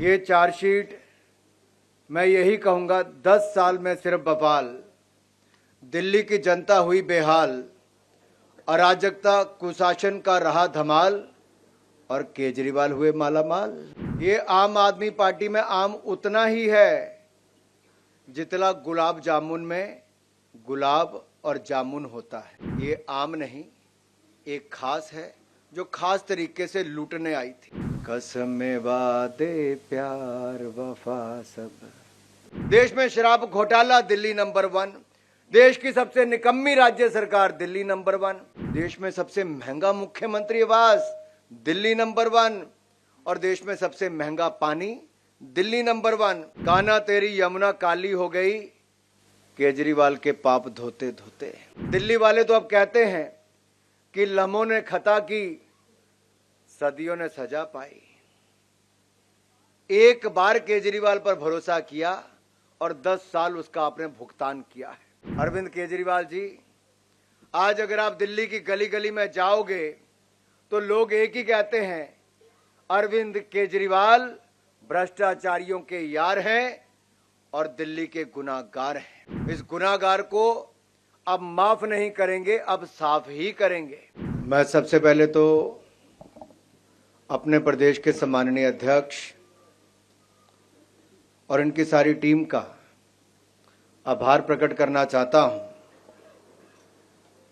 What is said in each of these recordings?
ये चार्जशीट मैं यही कहूंगा 10 साल में सिर्फ बवाल, दिल्ली की जनता हुई बेहाल, अराजकता कुशासन का रहा धमाल और केजरीवाल हुए मालामाल। ये आम आदमी पार्टी में आम उतना ही है जितना गुलाब जामुन में गुलाब और जामुन होता है। ये आम नहीं, एक खास है जो खास तरीके से लूटने आई थी। कसमें वादे प्यार वफा सब। देश में शराब घोटाला दिल्ली नंबर 1, देश की सबसे निकम्मी राज्य सरकार दिल्ली नंबर 1, देश में सबसे महंगा मुख्यमंत्री आवास दिल्ली नंबर 1 और देश में सबसे महंगा पानी दिल्ली नंबर 1। कान्हा तेरी यमुना काली हो गई केजरीवाल के पाप धोते धोते। दिल्ली वाले तो अब कहते हैं कि लम्हों ने खता की, सदियों ने सजा पाई। एक बार केजरीवाल पर भरोसा किया और 10 साल उसका आपने भुगतान किया है। अरविंद केजरीवाल जी, आज अगर आप दिल्ली की गली गली में जाओगे तो लोग एक ही कहते हैं, अरविंद केजरीवाल भ्रष्टाचारियों के यार हैं और दिल्ली के गुनाहगार हैं। इस गुनाहगार को अब माफ नहीं करेंगे, अब साफ ही करेंगे। मैं सबसे पहले तो अपने प्रदेश के सम्माननीय अध्यक्ष और इनकी सारी टीम का आभार प्रकट करना चाहता हूं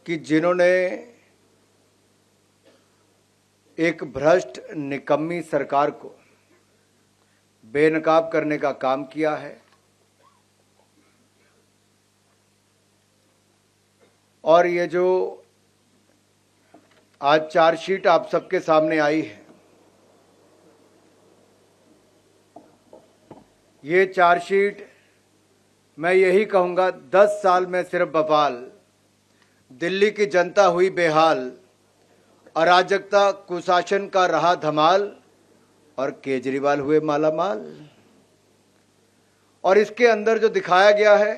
कि जिन्होंने एक भ्रष्ट निकम्मी सरकार को बेनकाब करने का काम किया है और ये जो आज चार्जशीट आप सबके सामने आई है, ये चार्जशीट मैं यही कहूंगा 10 साल में सिर्फ बवाल, दिल्ली की जनता हुई बेहाल, अराजकता कुशासन का रहा धमाल और केजरीवाल हुए मालामाल। और इसके अंदर जो दिखाया गया है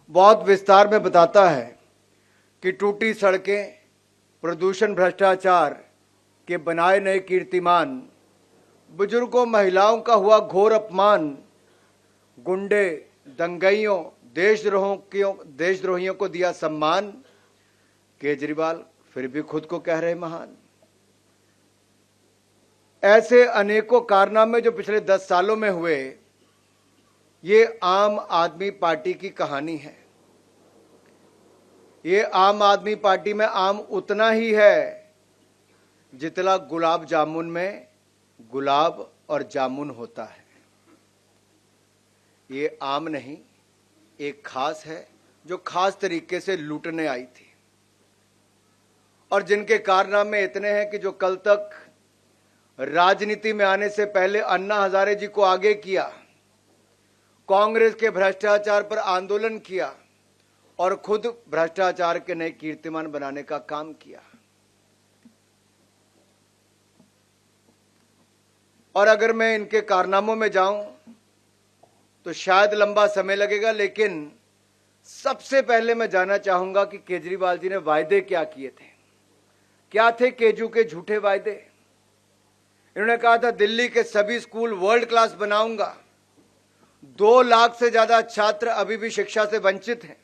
बहुत विस्तार में बताता है कि टूटी सड़कें, प्रदूषण, भ्रष्टाचार के बनाए नए कीर्तिमान, बुजुर्गों महिलाओं का हुआ घोर अपमान, गुंडे दंगइयों देशद्रोहियों को दिया सम्मान। केजरीवाल फिर भी खुद को कह रहे महान। ऐसे अनेकों कारनामे जो पिछले 10 सालों में हुए, ये आम आदमी पार्टी की कहानी है। ये आम आदमी पार्टी में आम उतना ही है जितना गुलाब जामुन में गुलाब और जामुन होता है। ये आम नहीं, एक खास है जो खास तरीके से लूटने आई थी और जिनके कारनामे इतने हैं कि जो कल तक राजनीति में आने से पहले अन्ना हजारे जी को आगे किया, कांग्रेस के भ्रष्टाचार पर आंदोलन किया और खुद भ्रष्टाचार के नए कीर्तिमान बनाने का काम किया। और अगर मैं इनके कारनामों में जाऊं तो शायद लंबा समय लगेगा, लेकिन सबसे पहले मैं जानना चाहूंगा कि केजरीवाल जी ने वायदे क्या किए थे। क्या थे केजू के झूठे वायदे? इन्होंने कहा था दिल्ली के सभी स्कूल वर्ल्ड क्लास बनाऊंगा। 2 लाख से ज्यादा छात्र अभी भी शिक्षा से वंचित हैं।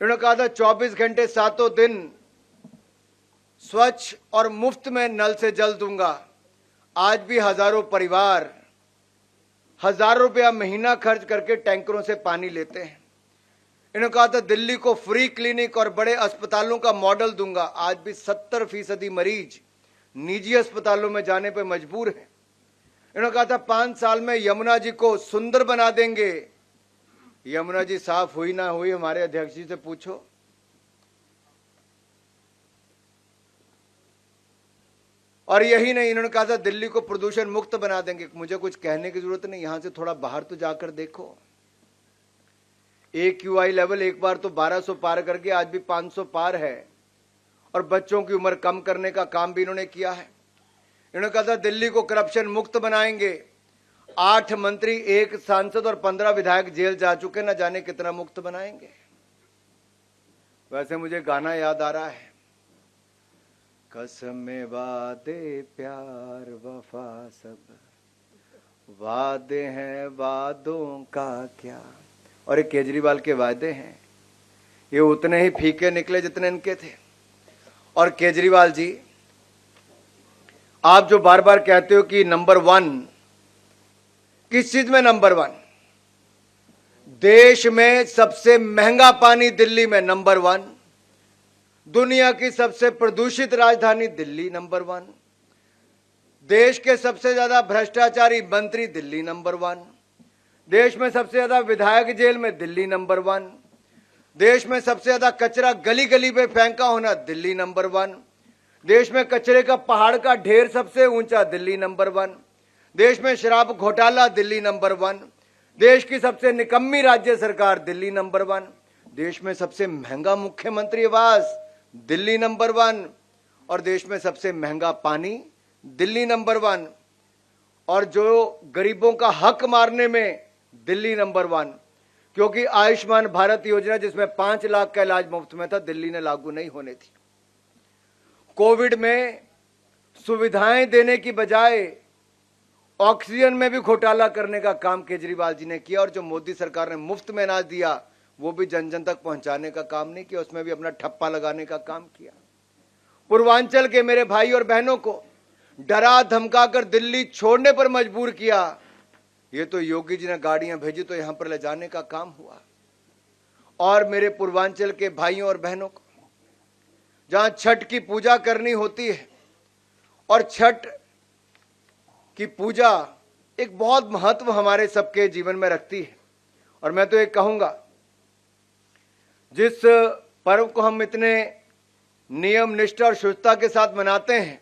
इन्होंने कहा था 24 घंटे सातों दिन स्वच्छ और मुफ्त में नल से जल दूंगा। आज भी हजारों परिवार हजारों रुपया महीना खर्च करके टैंकरों से पानी लेते हैं। इन्होंने कहा था दिल्ली को फ्री क्लिनिक और बड़े अस्पतालों का मॉडल दूंगा। आज भी 70% मरीज निजी अस्पतालों में जाने पर मजबूर हैं। इन्होंने कहा था 5 साल में यमुना जी को सुंदर बना देंगे। यमुना जी साफ हुई ना हुई, हमारे अध्यक्ष जी से पूछो। और यही नहीं, इन्होंने कहा था दिल्ली को प्रदूषण मुक्त बना देंगे। मुझे कुछ कहने की जरूरत नहीं, यहां से थोड़ा बाहर तो जाकर देखो। AQI लेवल एक बार तो 1200 पार करके आज भी 500 पार है और बच्चों की उम्र कम करने का काम भी इन्होंने किया है। इन्होंने कहा था दिल्ली को करप्शन मुक्त बनाएंगे। 8 मंत्री, 1 सांसद और 15 विधायक जेल जा चुके, न जाने कितना मुक्त बनाएंगे। वैसे मुझे गाना याद आ रहा है, कसमें वादे प्यार वफा सब, वादे हैं वादों का क्या, और ये केजरीवाल के वादे हैं, ये उतने ही फीके निकले जितने इनके थे। और केजरीवाल जी, आप जो बार बार कहते हो कि नंबर 1, किस चीज में नंबर 1? देश में सबसे महंगा पानी दिल्ली में नंबर 1, दुनिया की सबसे प्रदूषित राजधानी दिल्ली नंबर 1, देश के सबसे ज्यादा भ्रष्टाचारी मंत्री दिल्ली नंबर 1, देश में सबसे ज्यादा विधायक जेल में दिल्ली नंबर 1, देश में सबसे ज्यादा कचरा गली गली में फेंका होना दिल्ली नंबर 1, देश में कचरे का पहाड़ का ढेर सबसे ऊंचा दिल्ली नंबर 1, देश में शराब घोटाला दिल्ली नंबर 1, देश की सबसे निकम्मी राज्य सरकार दिल्ली नंबर 1, देश में सबसे महंगा मुख्यमंत्री आवास दिल्ली नंबर 1, और देश में सबसे महंगा पानी दिल्ली नंबर 1, और जो गरीबों का हक मारने में दिल्ली नंबर 1, क्योंकि आयुष्मान भारत योजना जिसमें 5 लाख का इलाज मुफ्त में था, दिल्ली ने लागू नहीं होने थी। कोविड में सुविधाएं देने की बजाय ऑक्सीजन में भी घोटाला करने का काम केजरीवाल जी ने किया, और जो मोदी सरकार ने मुफ्त में अनाज दिया वो भी जन जन तक पहुंचाने का काम नहीं किया, उसमें भी अपना ठप्पा लगाने का काम किया। पूर्वांचल के मेरे भाई और बहनों को डरा धमकाकर दिल्ली छोड़ने पर मजबूर किया। ये तो योगी जी ने गाड़ियां भेजी तो यहां पर ले जाने का काम हुआ। और मेरे पूर्वांचल के भाइयों और बहनों को जहां छठ की पूजा करनी होती है, और छठ की पूजा एक बहुत महत्व हमारे सबके जीवन में रखती है, और मैं तो एक कहूंगा, जिस पर्व को हम इतने नियम निष्ठा और शुद्धता के साथ मनाते हैं,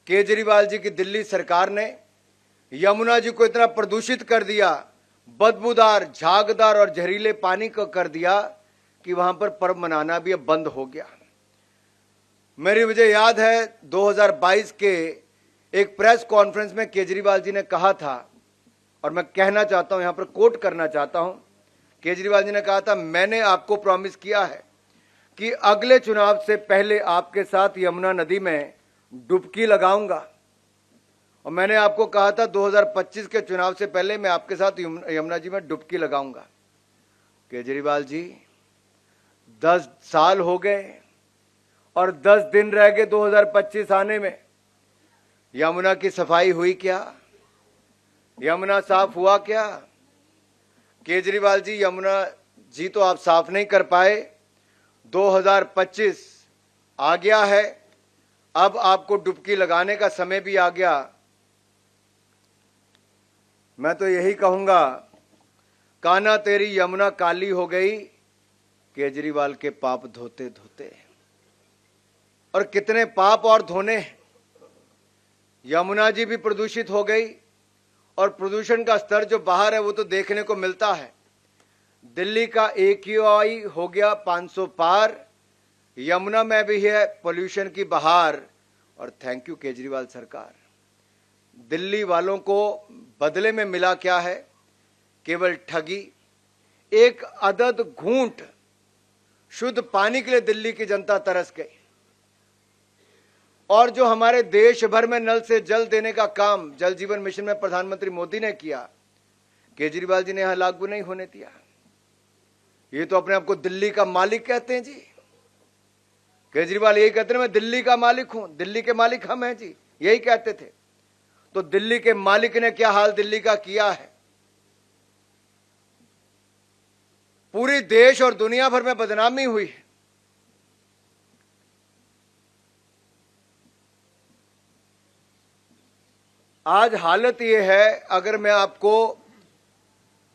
केजरीवाल जी की दिल्ली सरकार ने यमुना जी को इतना प्रदूषित कर दिया, बदबूदार, झागदार और जहरीले पानी को कर दिया कि वहां पर पर्व मनाना भी अब बंद हो गया। मुझे याद है 2022 के एक प्रेस कॉन्फ्रेंस में केजरीवाल जी ने कहा था, और मैं कहना चाहता हूं, यहां पर कोट करना चाहता हूं, केजरीवाल जी ने कहा था, मैंने आपको प्रॉमिस किया है कि अगले चुनाव से पहले आपके साथ यमुना नदी में डुबकी लगाऊंगा, और मैंने आपको कहा था 2025 के चुनाव से पहले मैं आपके साथ यमुना जी में डुबकी लगाऊंगा। केजरीवाल जी, 10 साल हो गए और 10 दिन रह गए 2025 आने में। यमुना की सफाई हुई क्या? यमुना साफ हुआ क्या? केजरीवाल जी, यमुना जी तो आप साफ नहीं कर पाए। 2025 आ गया है, अब आपको डुबकी लगाने का समय भी आ गया। मैं तो यही कहूंगा, कान्हा तेरी यमुना काली हो गई, केजरीवाल के पाप धोते धोते। और कितने पाप और धोने। यमुना जी भी प्रदूषित हो गई, और प्रदूषण का स्तर जो बाहर है वो तो देखने को मिलता है। दिल्ली का AQI हो गया 500 पार, यमुना में भी है पोल्यूशन की बहार। और थैंक यू केजरीवाल सरकार। दिल्ली वालों को बदले में मिला क्या है? केवल ठगी। एक अदद घूंट शुद्ध पानी के लिए दिल्ली की जनता तरस गई। और जो हमारे देश भर में नल से जल देने का काम जल जीवन मिशन में प्रधानमंत्री मोदी ने किया, केजरीवाल जी ने यहां लागू नहीं होने दिया। ये तो अपने आप को दिल्ली का मालिक कहते हैं जी। केजरीवाल यही कहते हैं, मैं दिल्ली का मालिक हूं, दिल्ली के मालिक हम हैं जी, यही कहते थे। तो दिल्ली के मालिक ने क्या हाल दिल्ली का किया है? पूरी देश और दुनिया भर में बदनामी हुई है। आज हालत यह है, अगर मैं आपको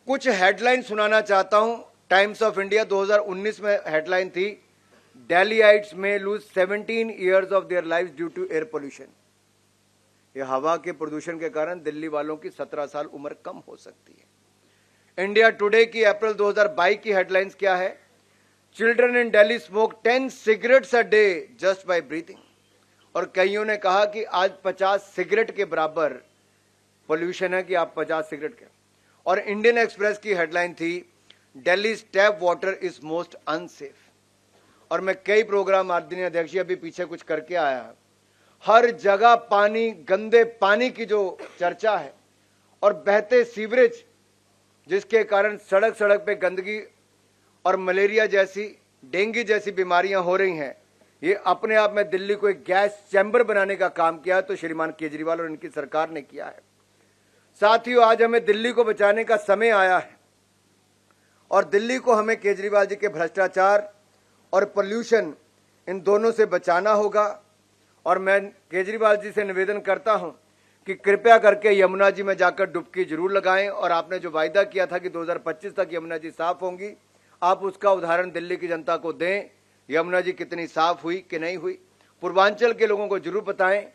कुछ हेडलाइन सुनाना चाहता हूं, टाइम्स ऑफ इंडिया 2019 में हेडलाइन थी, Delhiites may lose 17 years of their life due to air pollution. ये हवा के प्रदूषण के कारण दिल्ली वालों की 17 साल उम्र कम हो सकती है। इंडिया टुडे की अप्रैल 2022 की हेडलाइंस क्या है? Children in Delhi smoke 10 cigarettes a day just by breathing. और कईयों ने कहा कि आज 50 सिगरेट के बराबर पोल्यूशन है कि आप 50 सिगरेट के। और इंडियन एक्सप्रेस की हेडलाइन थी, Delhi tap water is most unsafe. और मैं कई प्रोग्राम आदरणीय अध्यक्ष अभी पीछे कुछ करके आया, हर जगह पानी, गंदे पानी की जो चर्चा है, और बहते सीवरेज, जिसके कारण सड़क सड़क पे गंदगी और मलेरिया जैसी, डेंगू जैसी बीमारियां हो रही हैं, ये अपने आप में दिल्ली को एक गैस चैम्बर बनाने का काम किया है तो श्रीमान केजरीवाल और इनकी सरकार ने किया है। साथियों, आज हमें दिल्ली को बचाने का समय आया है और दिल्ली को हमें केजरीवाल जी के भ्रष्टाचार और पोल्यूशन, इन दोनों से बचाना होगा। और मैं केजरीवाल जी से निवेदन करता हूं कि कृपया करके यमुना जी में जाकर डुबकी जरूर लगाएं और आपने जो वायदा किया था कि 2025 तक यमुना जी साफ होंगी, आप उसका उदाहरण दिल्ली की जनता को दें। यमुना जी कितनी साफ हुई कि नहीं हुई, पूर्वांचल के लोगों को जरूर बताएं।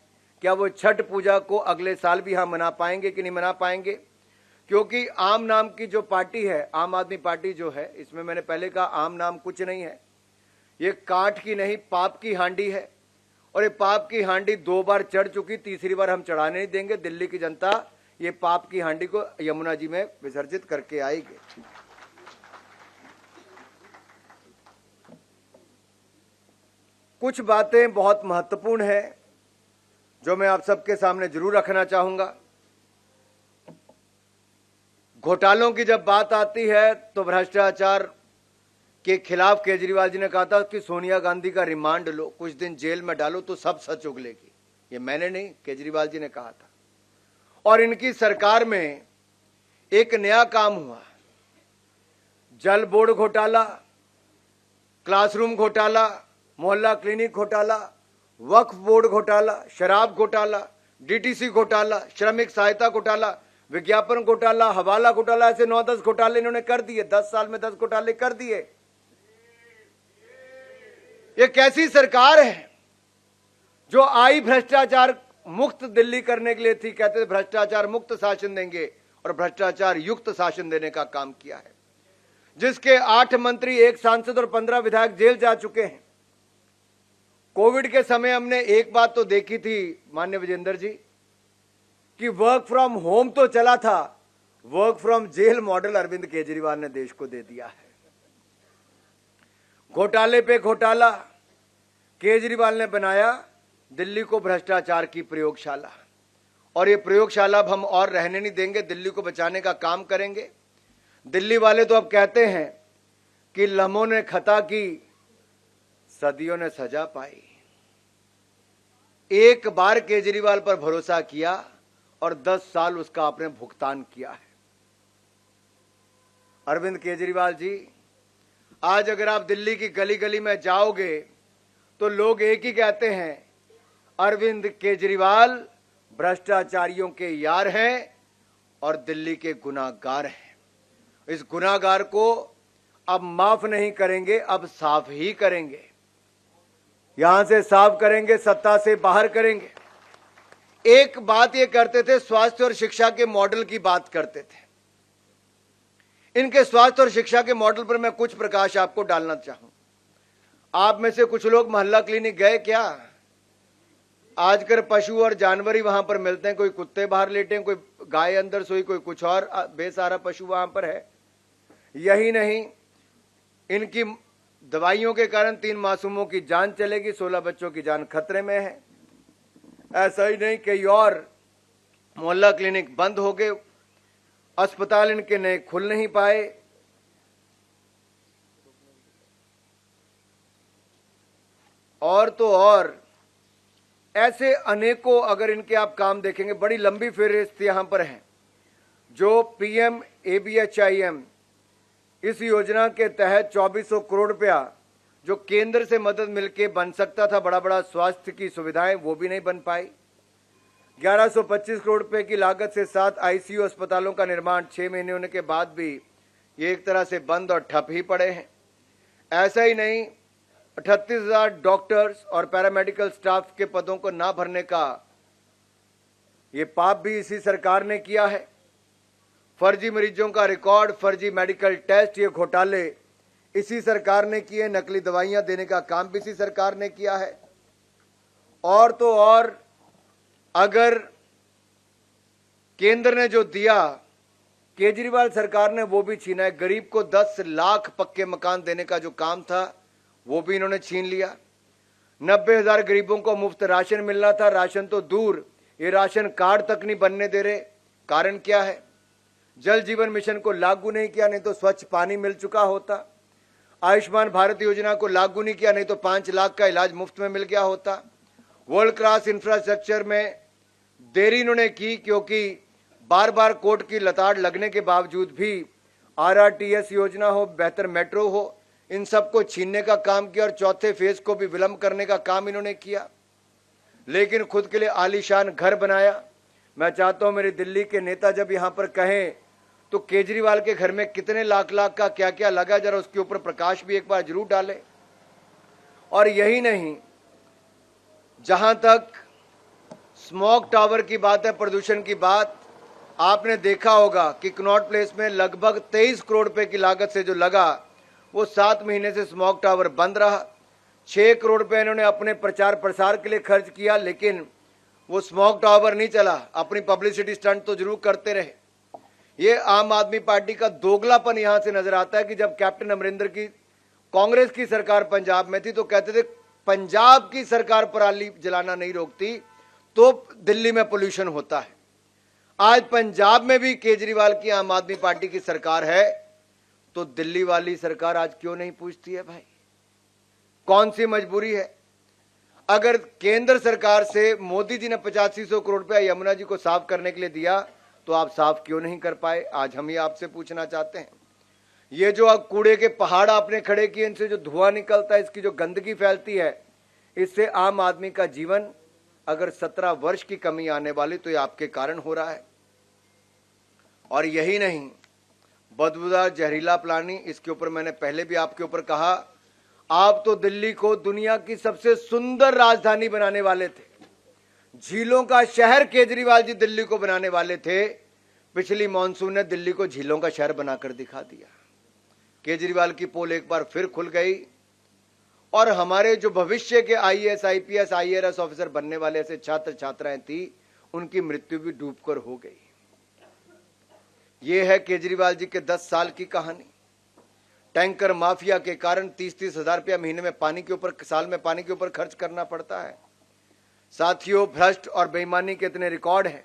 क्या वो छठ पूजा को अगले साल भी हम मना पाएंगे कि नहीं मना पाएंगे? क्योंकि आम नाम की जो पार्टी है, आम आदमी पार्टी जो है, इसमें मैंने पहले कहा आम नाम कुछ नहीं है, ये काठ की नहीं पाप की हांडी है। और ये पाप की हांडी 2 बार चढ़ चुकी, तीसरी बार हम चढ़ाने नहीं देंगे। दिल्ली की जनता ये पाप की हांडी को यमुना जी में विसर्जित करके आएगी। कुछ बातें बहुत महत्वपूर्ण है जो मैं आप सबके सामने जरूर रखना चाहूंगा। घोटालों की जब बात आती है तो भ्रष्टाचार के खिलाफ केजरीवाल जी ने कहा था कि सोनिया गांधी का रिमांड लो, कुछ दिन जेल में डालो तो सब सच उगलेगी। ये मैंने नहीं, केजरीवाल जी ने कहा था। और इनकी सरकार में एक नया काम हुआ, जल बोर्ड घोटाला, क्लासरूम घोटाला, मोहल्ला क्लिनिक घोटाला, वक्फ बोर्ड घोटाला, शराब घोटाला, डीटीसी घोटाला, श्रमिक सहायता घोटाला, विज्ञापन घोटाला, हवाला घोटाला, ऐसे 9-10 घोटाले इन्होंने कर दिए। 10 साल में 10 घोटाले कर दिए। ये कैसी सरकार है जो आई भ्रष्टाचार मुक्त दिल्ली करने के लिए थी? कहते थे भ्रष्टाचार मुक्त शासन देंगे और भ्रष्टाचार युक्त शासन देने का काम किया है। जिसके 8 मंत्री, 1 सांसद और 15 विधायक जेल जा चुके हैं। कोविड के समय हमने एक बात तो देखी थी माननीय विजेंद्र जी, कि वर्क फ्रॉम होम तो चला था, work from jail model Arvind Kejriwal ने देश को दे दिया है। घोटाले पे घोटाला, केजरीवाल ने बनाया दिल्ली को भ्रष्टाचार की प्रयोगशाला। और ये प्रयोगशाला अब हम और रहने नहीं देंगे, दिल्ली को बचाने का काम करेंगे। दिल्ली वाले तो अब कहते हैं कि लम्हों ने खता की, सदियों ने सजा पाई। एक बार केजरीवाल पर भरोसा किया और 10 साल उसका आपने भुगतान किया है। अरविंद केजरीवाल जी, आज अगर आप दिल्ली की गली गली में जाओगे तो लोग एक ही कहते हैं, अरविंद केजरीवाल भ्रष्टाचारियों के यार हैं और दिल्ली के गुनाहगार हैं। इस गुनाहगार को अब माफ नहीं करेंगे, अब साफ ही करेंगे। यहां से साफ करेंगे, सत्ता से बाहर करेंगे। एक बात ये करते थे, स्वास्थ्य और शिक्षा के मॉडल की बात करते थे। इनके स्वास्थ्य और शिक्षा के मॉडल पर मैं कुछ प्रकाश आपको डालना चाहूं। आप में से कुछ लोग मोहल्ला क्लिनिक गए क्या? आजकल पशु और जानवर ही वहां पर मिलते हैं। कोई कुत्ते बाहर लेटे हैं, कोई गाय अंदर सोई, कोई कुछ और बेसहारा पशु वहां पर है। यही नहीं, इनकी दवाइयों के कारण 3 मासूमों की जान चलेगी, 16 बच्चों की जान खतरे में है। ऐसा ही नहीं, कई और मोहल्ला क्लिनिक बंद हो गए, अस्पताल इनके नए खुल नहीं पाए। और तो और ऐसे अनेकों, अगर इनके आप काम देखेंगे, बड़ी लंबी फहरिस्त यहां पर है। जो पीएम ABHIM, इस योजना के तहत 2400 करोड़ रुपया जो केंद्र से मदद मिलके बन सकता था, बड़ा बड़ा स्वास्थ्य की सुविधाएं, वो भी नहीं बन पाई। 1125 करोड़ रुपए की लागत से 7 ICU अस्पतालों का निर्माण 6 महीने होने के बाद भी ये एक तरह से बंद और ठप ही पड़े हैं। ऐसा ही नहीं, 38,000 डॉक्टर्स और पैरामेडिकल स्टाफ के पदों को ना भरने का ये पाप भी इसी सरकार ने किया है। फर्जी मरीजों का रिकॉर्ड, फर्जी मेडिकल टेस्ट, ये घोटाले इसी सरकार ने किए। नकली दवाइयां देने का काम भी इसी सरकार ने किया है। और तो और, अगर केंद्र ने जो दिया, केजरीवाल सरकार ने वो भी छीना है। गरीब को 10 लाख पक्के मकान देने का जो काम था, वो भी इन्होंने छीन लिया। 90,000 गरीबों को मुफ्त राशन मिलना था। राशन तो दूर, ये राशन कार्ड तक नहीं बनने दे रहे। कारण क्या है? जल जीवन मिशन को लागू नहीं किया, नहीं तो स्वच्छ पानी मिल चुका होता। आयुष्मान भारत योजना को लागू नहीं किया, नहीं तो 5 लाख का इलाज मुफ्त में मिल गया होता। वर्ल्ड क्लास इंफ्रास्ट्रक्चर में देरी इन्होंने की, क्योंकि बार बार कोर्ट की लताड़ लगने के बावजूद भी RRTS योजना हो, बेहतर मेट्रो हो, इन सबको छीनने का काम किया और चौथे फेज को भी विलंब करने का काम इन्होंने किया। लेकिन खुद के लिए आलीशान घर बनाया। मैं चाहता हूं मेरी दिल्ली के नेता जब यहां पर कहें तो केजरीवाल के घर में कितने लाख लाख का क्या क्या लगा, जरा उसके ऊपर प्रकाश भी एक बार जरूर डालें। और यही नहीं, जहां तक स्मॉग टावर की बात है, प्रदूषण की बात, आपने देखा होगा कि कनॉट प्लेस में लगभग 23 करोड़ रुपए की लागत से जो लगा वो 7 महीने से स्मॉग टावर बंद रहा। 6 करोड़ रुपए इन्होंने अपने प्रचार प्रसार के लिए खर्च किया, लेकिन वो स्मॉग टावर नहीं चला। अपनी पब्लिसिटी स्टंट तो जरूर करते रहे। ये आम आदमी पार्टी का दोगलापन यहां से नजर आता है कि जब कैप्टन अमरिंदर की कांग्रेस की सरकार पंजाब में थी तो कहते थे पंजाब की सरकार पराली जलाना नहीं रोकती तो दिल्ली में पोल्यूशन होता है। आज पंजाब में भी केजरीवाल की आम आदमी पार्टी की सरकार है, तो दिल्ली वाली सरकार आज क्यों नहीं पूछती है? भाई कौन सी मजबूरी है? अगर केंद्र सरकार से मोदी जी ने 8500 करोड़ रुपया यमुना जी को साफ करने के लिए दिया तो आप साफ क्यों नहीं कर पाए? आज हम ये आपसे पूछना चाहते हैं। ये जो आप कूड़े के पहाड़ आपने खड़े किए, इनसे जो धुआं निकलता है, इसकी जो गंदगी फैलती है, इससे आम आदमी का जीवन अगर 17 वर्ष की कमी आने वाली तो ये आपके कारण हो रहा है। और यही नहीं, बदबूदार जहरीला पानी, इसके ऊपर मैंने पहले भी आपके ऊपर कहा, आप तो दिल्ली को दुनिया की सबसे सुंदर राजधानी बनाने वाले थे। झीलों का शहर केजरीवाल जी दिल्ली को बनाने वाले थे। पिछली मॉनसून ने दिल्ली को झीलों का शहर बनाकर दिखा दिया। केजरीवाल की पोल एक बार फिर खुल गई और हमारे जो भविष्य के IAS, IPS, IRS ऑफिसर बनने वाले ऐसे छात्र छात्राएं थी, उनकी मृत्यु भी डूबकर हो गई। ये है केजरीवाल जी के 10 साल की कहानी। टैंकर माफिया के कारण 30-30 हजार रुपया महीने में पानी के ऊपर, साल में पानी के ऊपर खर्च करना पड़ता है। साथियों, भ्रष्ट और बेईमानी के इतने रिकॉर्ड हैं।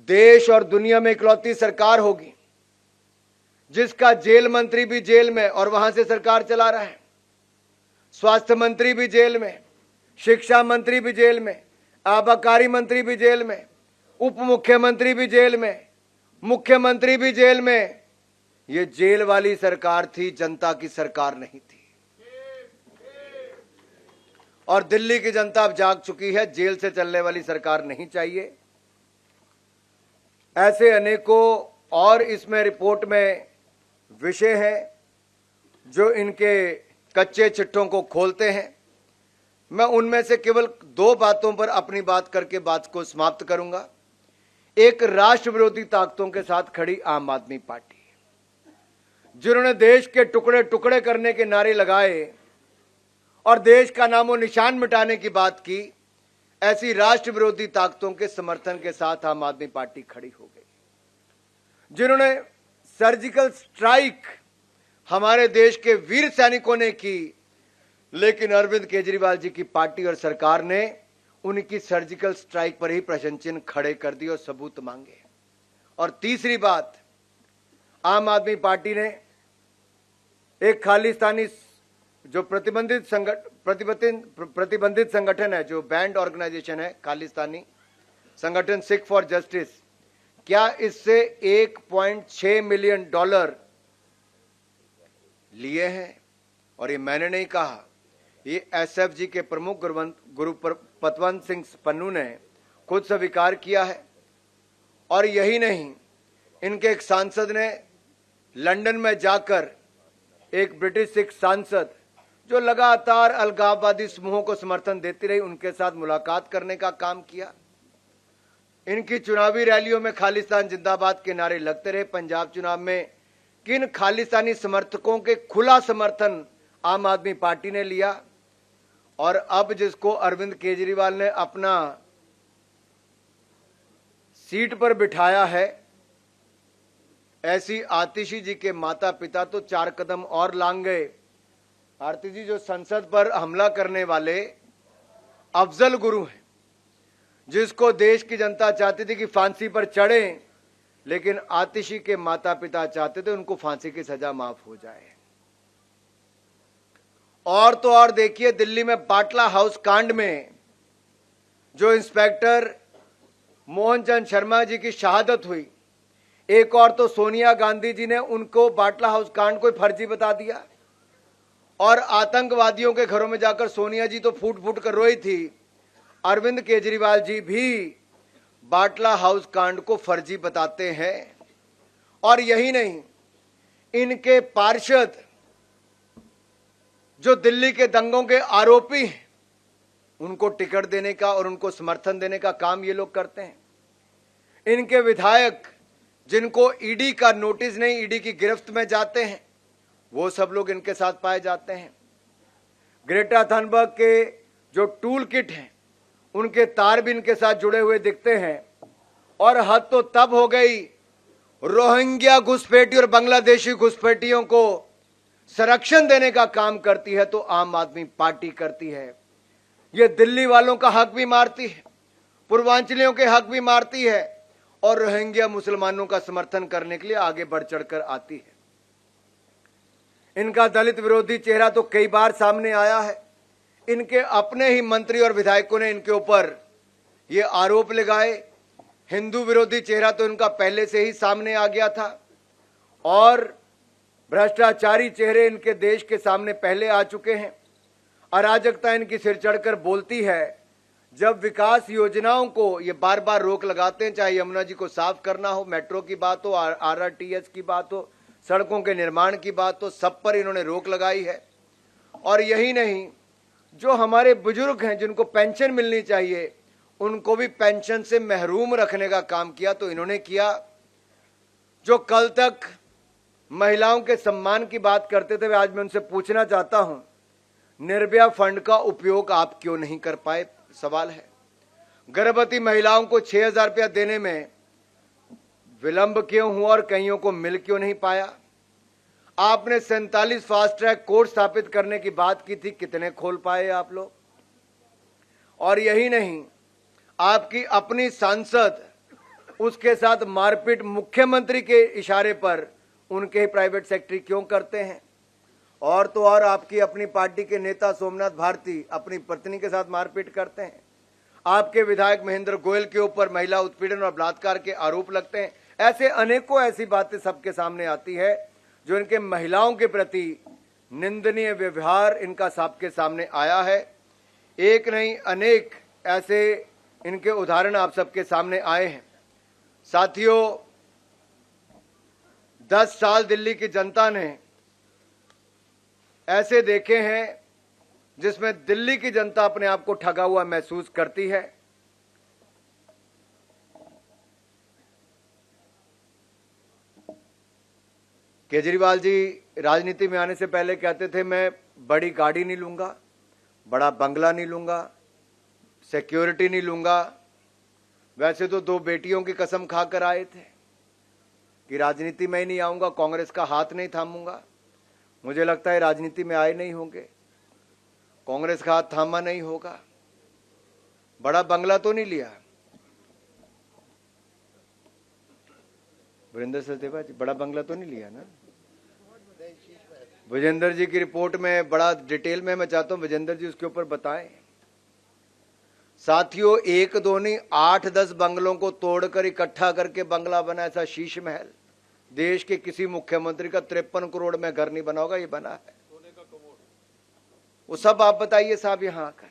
देश और दुनिया में इकलौती सरकार होगी जिसका जेल मंत्री भी जेल में और वहां से सरकार चला रहा है, स्वास्थ्य मंत्री भी जेल में, शिक्षा मंत्री भी जेल में, आबकारी मंत्री भी जेल में, उप मुख्यमंत्री भी जेल में, मुख्यमंत्री भी जेल में। ये जेल वाली सरकार थी, जनता की सरकार नहीं थी। और दिल्ली की जनता अब जाग चुकी है, जेल से चलने वाली सरकार नहीं चाहिए। ऐसे अनेकों और इसमें रिपोर्ट में विषय हैं जो इनके कच्चे चिट्ठों को खोलते हैं। मैं उनमें से केवल 2 बातों पर अपनी बात करके बात को समाप्त करूंगा। एक, राष्ट्र विरोधी ताकतों के साथ खड़ी आम आदमी पार्टी, जिन्होंने देश के टुकड़े टुकड़े करने के नारे लगाए और देश का नामो निशान मिटाने की बात की, ऐसी राष्ट्र विरोधी ताकतों के समर्थन के साथ आम आदमी पार्टी खड़ी हो गई। जिन्होंने सर्जिकल स्ट्राइक हमारे देश के वीर सैनिकों ने की, लेकिन अरविंद केजरीवाल जी की पार्टी और सरकार ने उनकी सर्जिकल स्ट्राइक पर ही प्रश्न चिन्ह खड़े कर दिए और सबूत मांगे। और तीसरी बात, आम आदमी पार्टी ने एक खालिस्तानी जो प्रतिबंधित संगठन है, जो बैंड ऑर्गेनाइजेशन है, खालिस्तानी संगठन सिख फॉर जस्टिस, क्या इससे $1.6 मिलियन लिए हैं? और ये मैंने नहीं कहा, ये SFG के प्रमुख गुरुपतवंत सिंह पन्नू ने खुद स्वीकार किया है। और यही नहीं, इनके एक सांसद ने लंदन में जाकर, एक ब्रिटिश सिख सांसद जो लगातार अलगाववादी समूहों को समर्थन देती रही, उनके साथ मुलाकात करने का काम किया। इनकी चुनावी रैलियों में खालिस्तान जिंदाबाद के नारे लगते रहे। पंजाब चुनाव में किन खालिस्तानी समर्थकों के खुला समर्थन आम आदमी पार्टी ने लिया। और अब जिसको अरविंद केजरीवाल ने अपना सीट पर बिठाया है, ऐसी आतिशी जी के माता पिता तो 4 कदम और लांग गए। आरती जी जो संसद पर हमला करने वाले अफजल गुरु हैं, जिसको देश की जनता चाहती थी कि फांसी पर चढ़े, लेकिन आतिशी के माता पिता चाहते थे उनको फांसी की सजा माफ हो जाए। और तो और देखिए, दिल्ली में बाटला हाउस कांड में जो इंस्पेक्टर मोहनचंद शर्मा जी की शहादत हुई, एक और तो सोनिया गांधी जी ने उनको बाटला हाउस कांड को फर्जी बता दिया, और आतंकवादियों के घरों में जाकर सोनिया जी तो फूट फूट कर रोई थी। अरविंद केजरीवाल जी भी बाटला हाउस कांड को फर्जी बताते हैं। और यही नहीं, इनके पार्षद जो दिल्ली के दंगों के आरोपी हैं, उनको टिकट देने का और उनको समर्थन देने का काम ये लोग करते हैं। इनके विधायक जिनको ईडी का नोटिस नहीं, ईडी की गिरफ्त में जाते हैं, वो सब लोग इनके साथ पाए जाते हैं। ग्रेटा थनबर्ग के जो टूल किट हैं, उनके तार भी इनके साथ जुड़े हुए दिखते हैं। और हद तो तब हो गई, रोहिंग्या घुसपैठी और बांग्लादेशी घुसपैठियों को संरक्षण देने का काम करती है तो आम आदमी पार्टी करती है। ये दिल्ली वालों का हक भी मारती है, पूर्वांचलियों के हक भी मारती है, और रोहिंग्या मुसलमानों का समर्थन करने के लिए आगे बढ़ चढ़कर आती है। इनका दलित विरोधी चेहरा तो कई बार सामने आया है। इनके अपने ही मंत्री और विधायकों ने इनके ऊपर ये आरोप लगाए। हिंदू विरोधी चेहरा तो इनका पहले से ही सामने आ गया था, और भ्रष्टाचारी चेहरे इनके देश के सामने पहले आ चुके हैं। अराजकता इनकी सिर चढ़कर बोलती है। जब विकास योजनाओं को ये बार बार रोक लगाते हैं, चाहे यमुना जी को साफ करना हो, मेट्रो की बात हो, आरआरटीएस की बात हो, सड़कों के निर्माण की बात हो, सब पर इन्होंने रोक लगाई है। और यही नहीं, जो हमारे बुजुर्ग हैं जिनको पेंशन मिलनी चाहिए, उनको भी पेंशन से महरूम रखने का काम किया तो इन्होंने किया। जो कल तक महिलाओं के सम्मान की बात करते थे, आज मैं उनसे पूछना चाहता हूं, निर्भया फंड का उपयोग आप क्यों नहीं कर पाए? सवाल है। गर्भवती महिलाओं को 6,000 रुपया देने में विलंब क्यों हुआ और कईयों को मिल क्यों नहीं पाया? आपने 47 फास्ट ट्रैक कोर्ट स्थापित करने की बात की थी, कितने खोल पाए आप लोग? और यही नहीं, आपकी अपनी सांसद, उसके साथ मारपीट मुख्यमंत्री के इशारे पर उनके ही प्राइवेट सेक्रेटरी क्यों करते हैं? और तो और आपकी अपनी पार्टी के नेता सोमनाथ भारती अपनी पत्नी के साथ मारपीट करते हैं। आपके विधायक महेंद्र गोयल के ऊपर महिला उत्पीड़न और बलात्कार के आरोप लगते हैं। ऐसे अनेकों ऐसी बातें सबके सामने आती है जो इनके महिलाओं के प्रति निंदनीय व्यवहार इनका सबके सामने आया है। एक नहीं, अनेक ऐसे इनके उदाहरण आप सबके सामने आए हैं। साथियों, 10 साल दिल्ली की जनता ने ऐसे देखे हैं जिसमें दिल्ली की जनता अपने आप को ठगा हुआ महसूस करती है। केजरीवाल जी राजनीति में आने से पहले कहते थे, मैं बड़ी गाड़ी नहीं लूंगा, बड़ा बंगला नहीं लूंगा, सिक्योरिटी नहीं लूंगा। वैसे तो 2 बेटियों की कसम खाकर आए थे कि राजनीति में ही नहीं आऊंगा, कांग्रेस का हाथ नहीं थामूंगा। मुझे लगता है राजनीति में आए नहीं होंगे, कांग्रेस का हाथ थामा नहीं होगा। बड़ा बंगला तो नहीं लिया। वीरेंद्र सचदेवा जी, बड़ा बंगला तो नहीं लिया ना? विजेंद्र जी की रिपोर्ट में बड़ा डिटेल में मैं चाहता हूं विजेंद्र जी उसके ऊपर बताएं। साथियों, 1-2 नहीं, 8-10 बंगलों को तोड़कर इकट्ठा करके बंगला बना। ऐसा शीश महल देश के किसी मुख्यमंत्री का 53 करोड़ में घर नहीं बना होगा, ये बना है। वो सब आप बताइए साहब यहां आकर।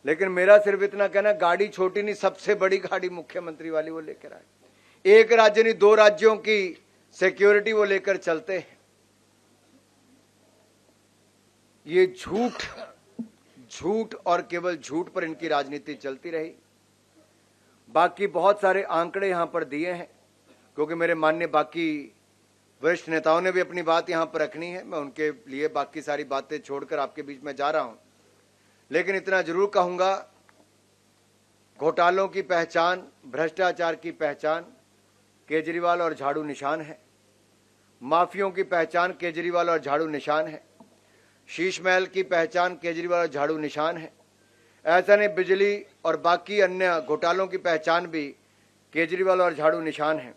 लेकिन मेरा सिर्फ इतना कहना, गाड़ी छोटी नहीं, सबसे बड़ी गाड़ी मुख्यमंत्री वाली वो लेकर आए। एक राज्य नहीं, 2 राज्यों की सिक्योरिटी वो लेकर चलते हैं। ये झूठ और केवल झूठ पर इनकी राजनीति चलती रही। बाकी बहुत सारे आंकड़े यहां पर दिए हैं, क्योंकि मेरे माननीय बाकी वरिष्ठ नेताओं ने भी अपनी बात यहां पर रखनी है। मैं उनके लिए बाकी सारी बातें छोड़कर आपके बीच में जा रहा हूं। लेकिन इतना जरूर कहूंगा, घोटालों की पहचान, भ्रष्टाचार की पहचान केजरीवाल और झाड़ू निशान है। माफियों की पहचान केजरीवाल और झाड़ू निशान है। शीश महल की पहचान केजरीवाल और झाड़ू निशान है। ऐसा नहीं, बिजली और बाकी अन्य घोटालों की पहचान भी केजरीवाल और झाड़ू निशान है।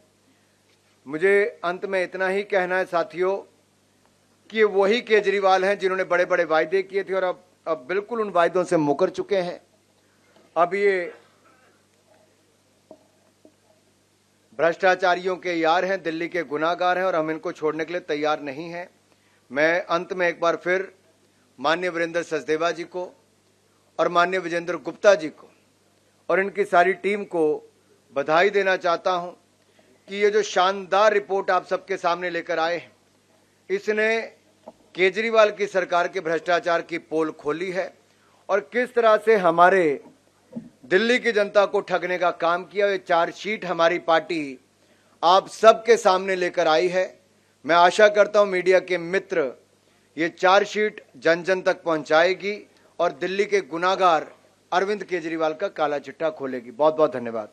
मुझे अंत में इतना ही कहना है साथियों कि ये वही केजरीवाल हैं जिन्होंने बड़े बड़े वायदे किए थे और अब बिल्कुल उन वायदों से मुकर चुके हैं। अब ये भ्रष्टाचारियों के यार हैं, दिल्ली के गुनाहगार हैं और हम इनको छोड़ने के लिए तैयार नहीं हैं। मैं अंत में एक बार फिर माननीय वीरेंद्र सचदेवा जी को और माननीय विजेंद्र गुप्ता जी को और इनकी सारी टीम को बधाई देना चाहता हूं कि ये जो शानदार रिपोर्ट आप सबके सामने लेकर आए हैं, इसने केजरीवाल की सरकार के भ्रष्टाचार की पोल खोली है और किस तरह से हमारे दिल्ली की जनता को ठगने का काम किया। ये चार्जशीट हमारी पार्टी आप सबके सामने लेकर आई है। मैं आशा करता हूं मीडिया के मित्र ये चार्जशीट जन जन तक पहुंचाएगी और दिल्ली के गुनाहगार अरविंद केजरीवाल का काला चिट्ठा खोलेगी। बहुत बहुत धन्यवाद।